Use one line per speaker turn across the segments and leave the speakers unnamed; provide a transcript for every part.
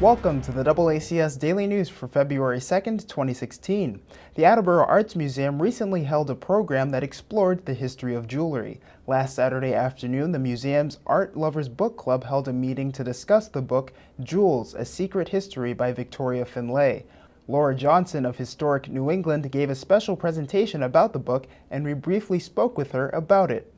Welcome to the DoubleACS Daily News for February 2nd, 2016. The Attleboro Arts Museum recently held a program that explored the history of jewelry. Last Saturday afternoon, the museum's Art Lovers Book Club held a meeting to discuss the book Jewels, A Secret History by Victoria Finlay. Laura Johnson of Historic New England gave a special presentation about the book, and we briefly spoke with her about it.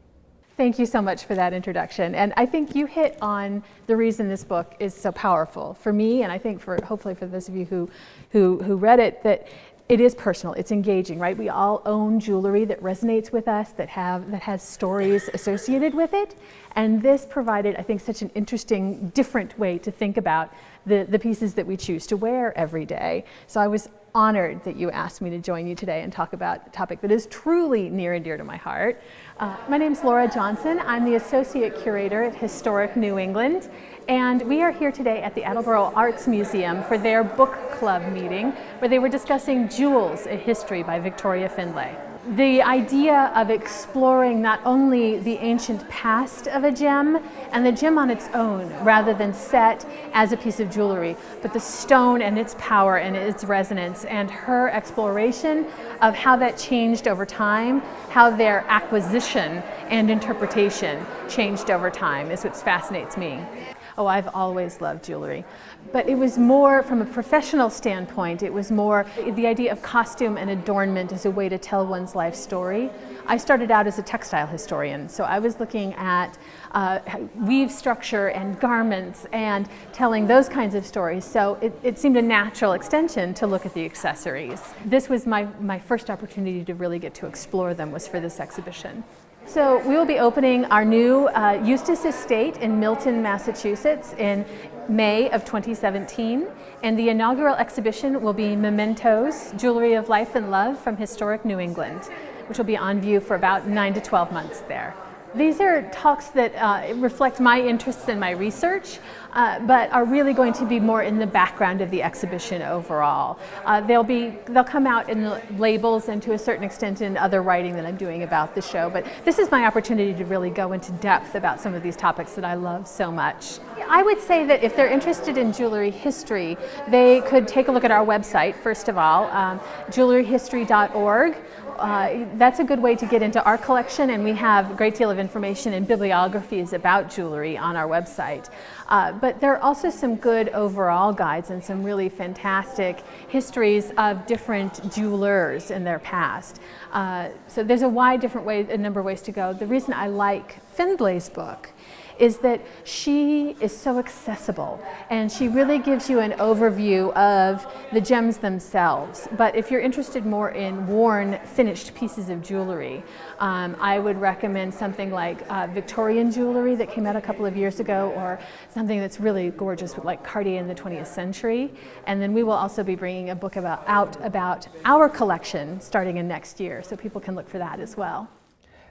Thank you so much for that introduction. And I think you hit on the reason this book is so powerful for me, and I think hopefully for those of you who read it, that it is personal, it's engaging, right? We all own jewelry that resonates with us, that has stories associated with it. And this provided, I think, such an interesting, different way to think about the pieces that we choose to wear every day. So I was honored that you asked me to join you today and talk about a topic that is truly near and dear to my heart. My name's Laura Johnson. I'm the Associate Curator at Historic New England, and we are here today at the Attleboro Arts Museum for their book club meeting, where they were discussing Jewels, A History by Victoria Finlay. The idea of exploring not only the ancient past of a gem and the gem on its own, rather than set as a piece of jewelry, but the stone and its power and its resonance, and her exploration of how that changed over time, how their acquisition and interpretation changed over time is what fascinates me. Oh, I've always loved jewelry, but it was more from a professional standpoint. It was more the idea of costume and adornment as a way to tell one's life story. I started out as a textile historian, so I was looking at weave structure and garments and telling those kinds of stories. So it seemed a natural extension to look at the accessories. This was my first opportunity to really get to explore them, was for this exhibition. So we will be opening our new Eustis Estate in Milton, Massachusetts in May of 2017. And the inaugural exhibition will be Mementos, Jewelry of Life and Love from Historic New England, which will be on view for about 9 to 12 months there. These are talks that reflect my interests in my research, but are really going to be more in the background of the exhibition overall. They'll come out in the labels and to a certain extent in other writing that I'm doing about the show, but this is my opportunity to really go into depth about some of these topics that I love so much. I would say that if they're interested in jewelry history, they could take a look at our website, first of all, jewelryhistory.org. That's a good way to get into our collection, and we have a great deal of information and bibliographies about jewelry on our website. But there are also some good overall guides and some really fantastic histories of different jewelers in their past. So there's a number of ways to go. The reason I like Finlay's book is that she is so accessible, and she really gives you an overview of the gems themselves. But if you're interested more in worn, finished pieces of jewelry, I would recommend something like Victorian jewelry that came out a couple of years ago, or something that's really gorgeous with like Cartier in the 20th century. And then we will also be bringing a book about our collection starting in next year, so people can look for that as well.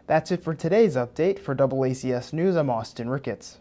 That's it for today's update. For DoubleACS News, I'm Austin Ricketts.